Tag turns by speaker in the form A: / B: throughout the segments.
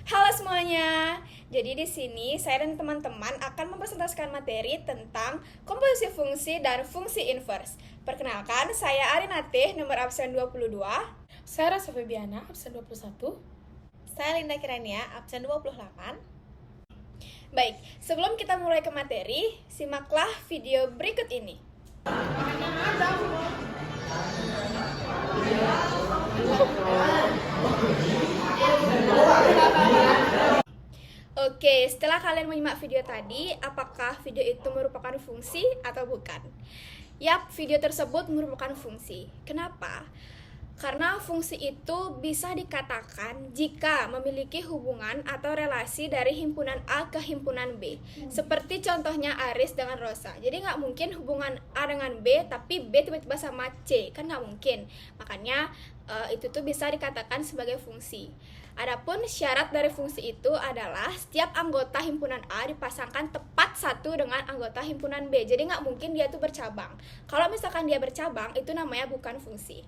A: Halo semuanya. Jadi di sini saya dan teman-teman akan mempresentasikan materi tentang komposisi fungsi dan fungsi inverse. Perkenalkan, saya Arinatih, nomor absen 22.
B: Saya Rasa Febiana, absen 21.
C: Saya Linda Kirania, absen 28.
A: Baik, sebelum kita mulai ke materi, simaklah video berikut ini. Oke, setelah kalian menyimak video tadi, apakah video itu merupakan fungsi atau bukan? Yap, video tersebut merupakan fungsi. Kenapa? Karena fungsi itu bisa dikatakan jika memiliki hubungan atau relasi dari himpunan A ke himpunan B. Seperti contohnya Aris dengan Rosa. Jadi nggak mungkin hubungan A dengan B, tapi B tiba-tiba sama C. Kan nggak mungkin. Makanya itu tuh bisa dikatakan sebagai fungsi. Adapun syarat dari fungsi itu adalah setiap anggota himpunan A dipasangkan tepat satu dengan anggota himpunan B. Jadi nggak mungkin dia tuh bercabang. Kalau misalkan dia bercabang, itu namanya bukan fungsi.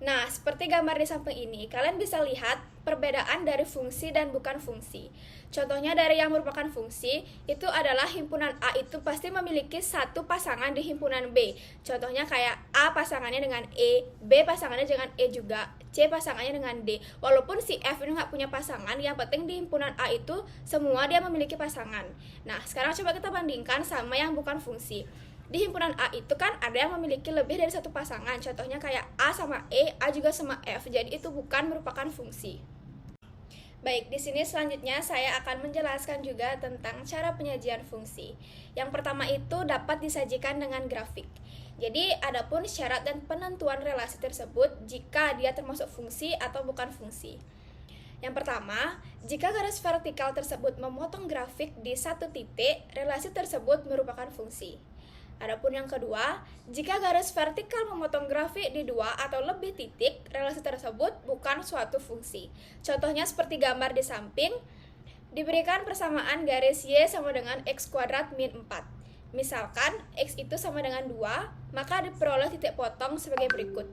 A: Nah, seperti gambar di samping ini, kalian bisa lihat perbedaan dari fungsi dan bukan fungsi. Contohnya dari yang merupakan fungsi, itu adalah himpunan A itu pasti memiliki satu pasangan di himpunan B. Contohnya kayak A pasangannya dengan E, B pasangannya dengan E juga, C pasangannya dengan D. Walaupun si F ini nggak punya pasangan, yang penting di himpunan A itu semua dia memiliki pasangan. Nah, sekarang coba kita bandingkan sama yang bukan fungsi. Di himpunan A itu kan ada yang memiliki lebih dari satu pasangan. Contohnya kayak A sama E, A juga sama F. Jadi itu bukan merupakan fungsi. Baik, di sini selanjutnya saya akan menjelaskan juga tentang cara penyajian fungsi. Yang pertama itu dapat disajikan dengan grafik. Jadi, adapun syarat dan penentuan relasi tersebut jika dia termasuk fungsi atau bukan fungsi. Yang pertama, jika garis vertikal tersebut memotong grafik di satu titik, relasi tersebut merupakan fungsi. Adapun yang kedua, jika garis vertikal memotong grafik di dua atau lebih titik, relasi tersebut bukan suatu fungsi. Contohnya seperti gambar di samping, diberikan persamaan garis Y sama dengan X kuadrat min 4. Misalkan X itu sama dengan 2, maka diperoleh titik potong sebagai berikut.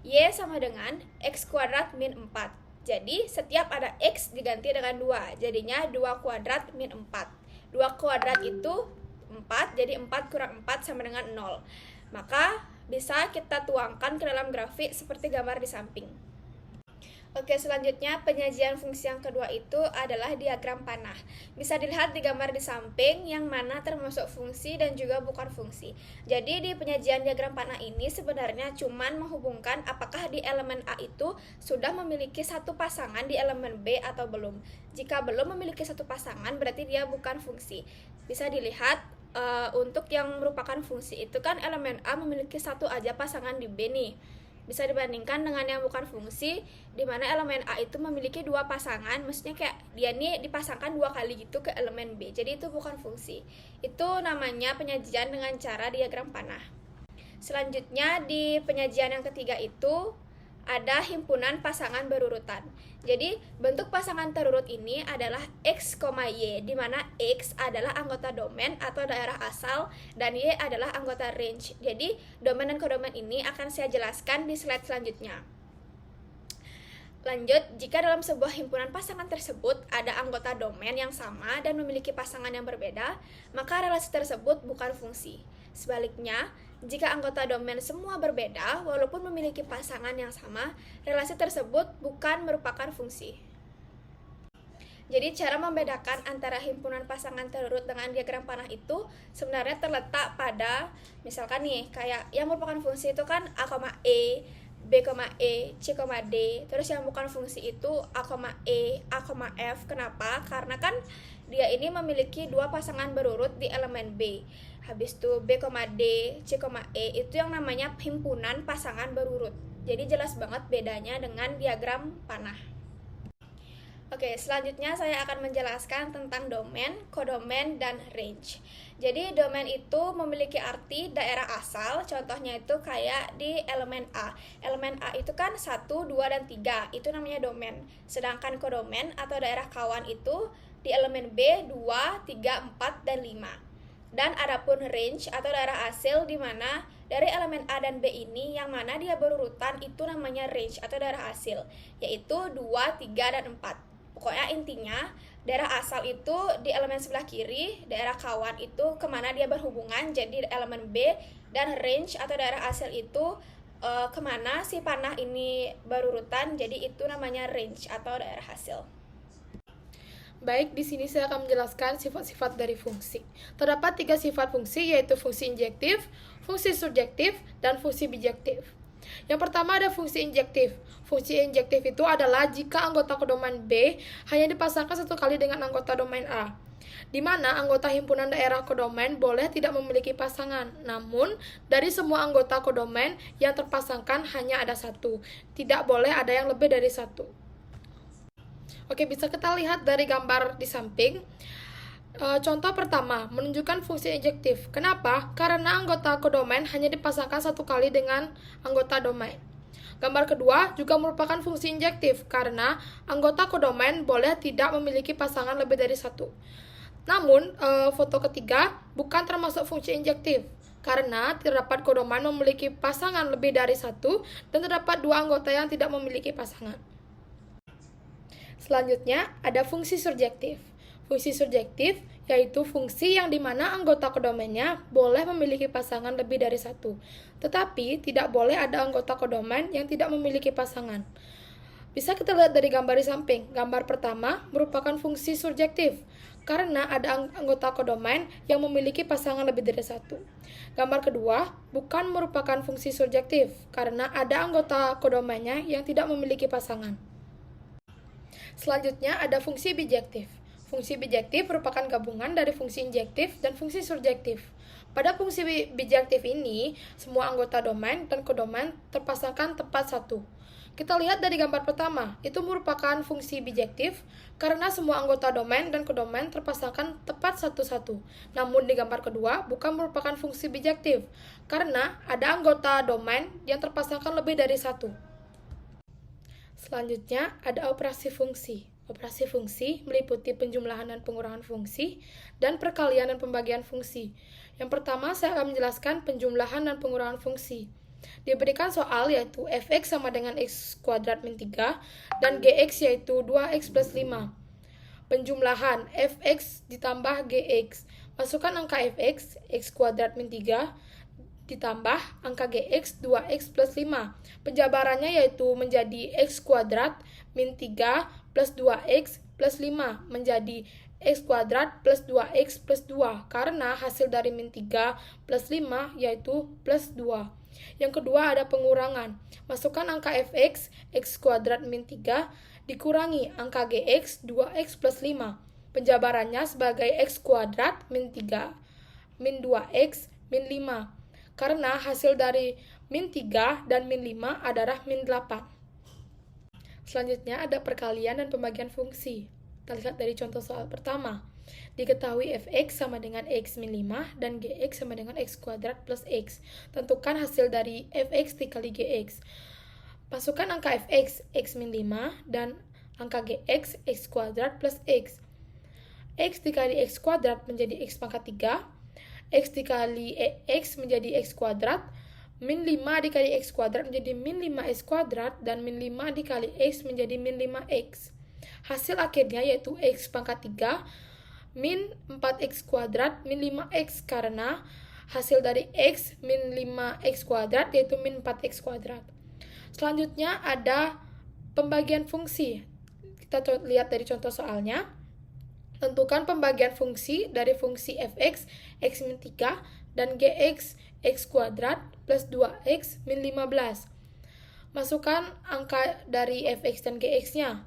A: Y sama dengan X kuadrat min 4. Jadi setiap ada X diganti dengan 2, jadinya 2 kuadrat min 4. 2 kuadrat itu 4, jadi 4 kurang 4 sama dengan 0. Maka bisa kita tuangkan ke dalam grafik seperti gambar di samping. Oke, selanjutnya penyajian fungsi yang kedua itu adalah diagram panah. Bisa dilihat di gambar di samping yang mana termasuk fungsi dan juga bukan fungsi. Jadi di penyajian diagram panah ini sebenarnya cuman menghubungkan apakah di elemen A itu sudah memiliki satu pasangan di elemen B atau belum. Jika belum memiliki satu pasangan berarti dia bukan fungsi. Bisa dilihat untuk yang merupakan fungsi itu kan elemen A memiliki satu aja pasangan di B nih. Bisa dibandingkan dengan yang bukan fungsi, di mana elemen A itu memiliki dua pasangan, maksudnya kayak dia nih dipasangkan 2 kali gitu ke elemen B. Jadi itu bukan fungsi. Itu namanya penyajian dengan cara diagram panah. Selanjutnya di penyajian yang ketiga itu ada himpunan pasangan berurutan. Jadi bentuk pasangan terurut ini adalah X, Y, di mana X adalah anggota domain atau daerah asal dan Y adalah anggota range. Jadi domain dan kodomain ini akan saya jelaskan di slide selanjutnya. Lanjut, jika dalam sebuah himpunan pasangan tersebut ada anggota domain yang sama dan memiliki pasangan yang berbeda, maka relasi tersebut bukan fungsi. Sebaliknya, jika anggota domain semua berbeda, walaupun memiliki pasangan yang sama, relasi tersebut bukan merupakan fungsi. Jadi cara membedakan antara himpunan pasangan terurut dengan diagram panah itu sebenarnya terletak pada, misalkan nih, kayak yang merupakan fungsi itu kan A, E, B, E, C, D. Terus yang bukan fungsi itu A, E, A, F. Kenapa? Karena kan dia ini memiliki dua pasangan berurut di elemen B. Habis itu B, D, C, E itu yang namanya himpunan pasangan berurut. Jadi jelas banget bedanya dengan diagram panah. Oke, selanjutnya saya akan menjelaskan tentang domain, kodomain, dan range. Jadi domain itu memiliki arti daerah asal, contohnya itu kayak di elemen A. Elemen A itu kan 1, 2, dan 3, itu namanya domain. Sedangkan kodomain atau daerah kawan itu di elemen B 2, 3, 4, dan 5. Dan adapun range atau daerah hasil di mana dari elemen A dan B ini yang mana dia berurutan itu namanya range atau daerah hasil, yaitu 2, 3, dan 4. Pokoknya intinya, daerah asal itu di elemen sebelah kiri, daerah kawan itu kemana dia berhubungan, jadi elemen B, dan range atau daerah hasil itu kemana si panah ini berurutan, jadi itu namanya range atau daerah hasil.
B: Baik, di sini saya akan menjelaskan sifat-sifat dari fungsi. Terdapat 3 sifat fungsi, yaitu fungsi injektif, fungsi surjektif, dan fungsi bijektif. Yang pertama ada fungsi injektif. Fungsi injektif itu adalah jika anggota kodomain B hanya dipasangkan satu kali dengan anggota domain A, di mana anggota himpunan daerah kodomain boleh tidak memiliki pasangan. Namun, dari semua anggota kodomain yang terpasangkan hanya ada satu. Tidak boleh ada yang lebih dari satu. Oke, bisa kita lihat dari gambar di samping. Contoh pertama, menunjukkan fungsi injektif. Kenapa? Karena anggota kodomain hanya dipasangkan satu kali dengan anggota domain. Gambar kedua juga merupakan fungsi injektif, karena anggota kodomain boleh tidak memiliki pasangan lebih dari satu. Namun, foto ketiga bukan termasuk fungsi injektif, karena terdapat kodomain memiliki pasangan lebih dari satu, dan terdapat 2 anggota yang tidak memiliki pasangan. Selanjutnya, ada fungsi surjektif. Fungsi surjektif yaitu fungsi yang dimana anggota kodomainnya boleh memiliki pasangan lebih dari satu, tetapi tidak boleh ada anggota kodomain yang tidak memiliki pasangan. Bisa kita lihat dari gambar di samping. Gambar pertama merupakan fungsi surjektif, karena ada anggota kodomain yang memiliki pasangan lebih dari satu. Gambar kedua bukan merupakan fungsi surjektif, karena ada anggota kodomainnya yang tidak memiliki pasangan. Selanjutnya ada fungsi bijektif. Fungsi bijektif merupakan gabungan dari fungsi injektif dan fungsi surjektif. Pada fungsi bijektif ini, semua anggota domain dan kodomain terpasangkan tepat satu. Kita lihat dari gambar pertama, itu merupakan fungsi bijektif karena semua anggota domain dan kodomain terpasangkan tepat satu-satu. Namun di gambar kedua bukan merupakan fungsi bijektif karena ada anggota domain yang terpasangkan lebih dari satu. Selanjutnya ada operasi fungsi. Operasi fungsi meliputi penjumlahan dan pengurangan fungsi dan perkalian dan pembagian fungsi. Yang pertama saya akan menjelaskan penjumlahan dan pengurangan fungsi. Diberikan soal yaitu fx sama dengan x kuadrat min 3 dan gx yaitu 2x plus 5. Penjumlahan fx ditambah gx. Masukkan angka fx, x kuadrat min 3, ditambah angka gx 2x plus 5. Penjabarannya yaitu menjadi x kuadrat min 3 plus 2x plus 5 menjadi x kuadrat plus 2x plus 2, karena hasil dari min 3 plus 5 yaitu plus 2. Yang kedua ada pengurangan. Masukkan angka fx, x kuadrat min 3, dikurangi angka gx 2x plus 5. Penjabarannya sebagai x kuadrat min 3 min 2x min 5, karena hasil dari min 3 dan min 5 adalah min 8. Selanjutnya ada perkalian dan pembagian fungsi. Kita lihat dari contoh soal pertama. Diketahui fx sama dengan x min 5 dan gx sama dengan x kuadrat plus x. Tentukan hasil dari fx dikali gx. Masukkan angka fx, x min 5, dan angka gx, x kuadrat plus x. X dikali x kuadrat menjadi x pangkat 3. X dikali x menjadi x kuadrat. Min 5 dikali x kuadrat menjadi min 5x kuadrat, dan min 5 dikali x menjadi min 5x. Hasil akhirnya yaitu x pangkat 3 min 4x kuadrat min 5x, karena hasil dari x min 5x kuadrat yaitu min 4x kuadrat. Selanjutnya ada pembagian fungsi. Kita lihat dari contoh soalnya. Tentukan pembagian fungsi dari fungsi fx, x min 3, dan gx, x kuadrat plus 2x min 15. Masukkan angka dari fx dan gx-nya.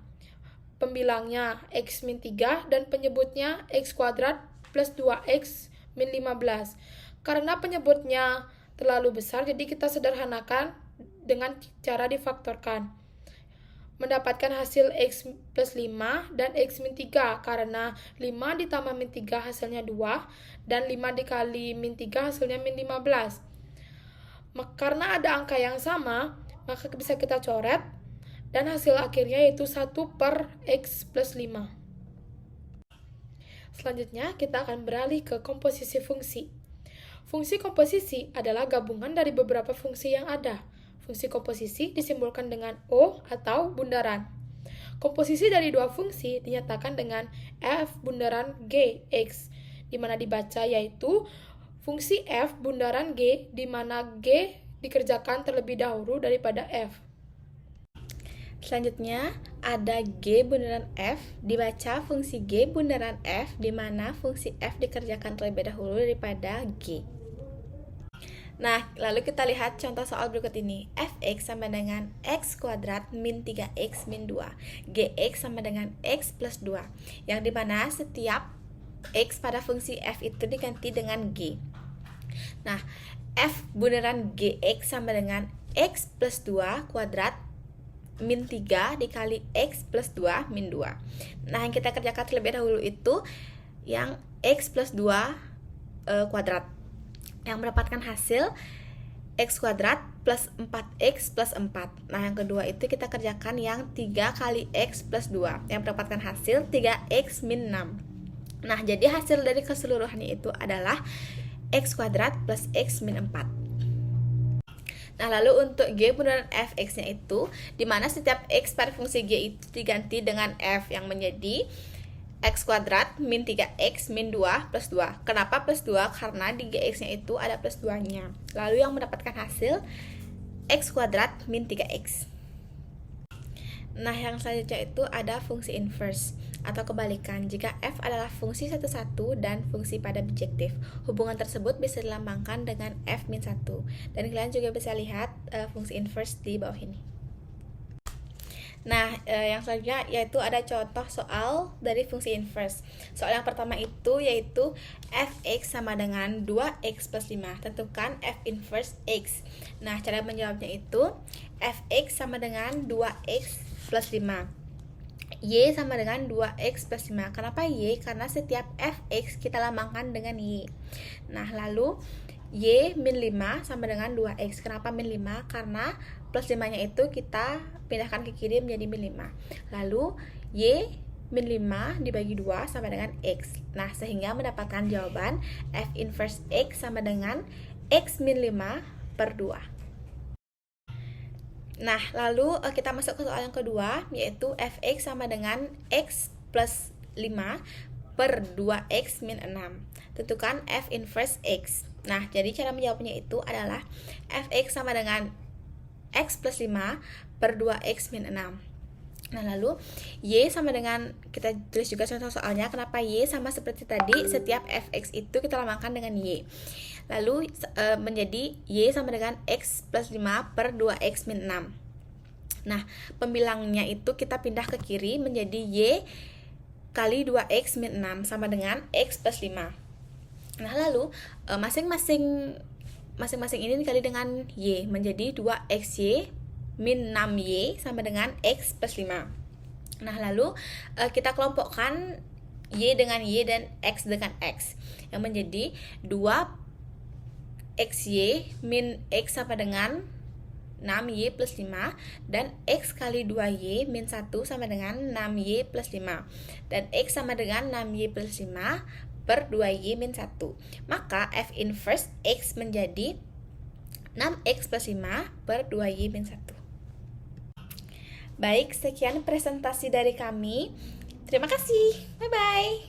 B: Pembilangnya x min 3 dan penyebutnya x kuadrat plus 2x min 15. Karena penyebutnya terlalu besar, jadi kita sederhanakan dengan cara difaktorkan. Mendapatkan hasil x plus 5 dan x min 3, karena 5 ditambah min 3 hasilnya 2, dan 5 dikali min 3 hasilnya min 15. Karena ada angka yang sama, maka bisa kita coret, dan hasil akhirnya yaitu 1 per x plus 5. Selanjutnya, kita akan beralih ke komposisi fungsi. Fungsi komposisi adalah gabungan dari beberapa fungsi yang ada. Fungsi komposisi disimbolkan dengan O atau bundaran. Komposisi dari dua fungsi dinyatakan dengan f bundaran g x, di mana dibaca yaitu fungsi f bundaran g, di mana g dikerjakan terlebih dahulu daripada f.
C: Selanjutnya ada G bundaran F, dibaca fungsi G bundaran F, di mana fungsi F dikerjakan terlebih dahulu daripada G. Nah, lalu kita lihat contoh soal berikut ini. Fx sama dengan x kuadrat min 3x min 2. Gx sama dengan x plus 2. Yang dimana setiap x pada fungsi f itu diganti dengan g. Nah, f bundaran gx sama dengan x plus 2 kuadrat min 3 dikali x plus 2 min 2. Nah, yang kita kerjakan terlebih dahulu itu yang x plus 2 kuadrat, yang mendapatkan hasil x kuadrat plus 4x plus 4. Nah, yang kedua itu kita kerjakan yang 3 kali x plus 2, yang mendapatkan hasil 3x min 6. Nah, jadi hasil dari keseluruhannya itu adalah x kuadrat plus x min 4. Nah, lalu untuk G bundaran fx-nya itu, dimana setiap x pada fungsi G itu diganti dengan f, yang menjadi x kuadrat min 3x min 2 plus 2. Kenapa plus 2? Karena di gx-nya itu ada plus 2-nya. Lalu yang mendapatkan hasil x kuadrat min 3x. Nah, yang selanjutnya itu ada fungsi inverse atau kebalikan. Jika f adalah fungsi 1, 1 dan fungsi pada bijektif, hubungan tersebut bisa dilambangkan dengan f min 1. Dan kalian juga bisa lihat fungsi inverse di bawah ini. Nah, yang selanjutnya yaitu ada contoh soal dari fungsi inverse. Soal yang pertama itu yaitu fx sama dengan 2x plus 5. Tentukan f inverse x. Nah, cara menjawabnya itu fx sama dengan 2x plus 5. Y sama dengan 2x plus 5. Kenapa Y? Karena setiap fx kita lambangkan dengan Y. Nah, lalu Y min 5 sama dengan 2x. Kenapa min 5? Karena plus 5 nya itu kita pindahkan ke kiri menjadi min 5. Lalu Y min 5 dibagi 2 sama dengan X. Nah, sehingga mendapatkan jawaban F inverse X sama dengan X min 5 per 2. Nah, lalu kita masuk ke soal yang kedua, yaitu Fx sama dengan X plus 5 per 2X min 6. Tentukan F inverse X. Nah, jadi cara menjawabnya itu adalah Fx sama dengan X plus 5 per 2X min 6. Nah, lalu Y sama dengan, kita tulis juga contoh soalnya, kenapa Y sama seperti tadi, setiap Fx itu kita lambangkan dengan Y. Lalu menjadi Y sama dengan X plus 5 per 2X min 6. Nah, pembilangnya itu kita pindah ke kiri menjadi Y kali 2X min 6 sama dengan X plus 5. Nah, lalu masing-masing ini dikali dengan Y menjadi 2XY min 6Y sama dengan X plus 5. Nah, lalu kita kelompokkan Y dengan Y dan X dengan X, yang menjadi 2XY min X sama dengan 6Y plus 5, dan X kali 2Y min 1 sama dengan 6Y plus 5, dan X sama dengan 6Y plus 5 per 2Y min 1. Maka F inverse X menjadi 6X plus 5 per 2Y min 1. Baik, sekian presentasi dari kami. Terima kasih. Bye-bye.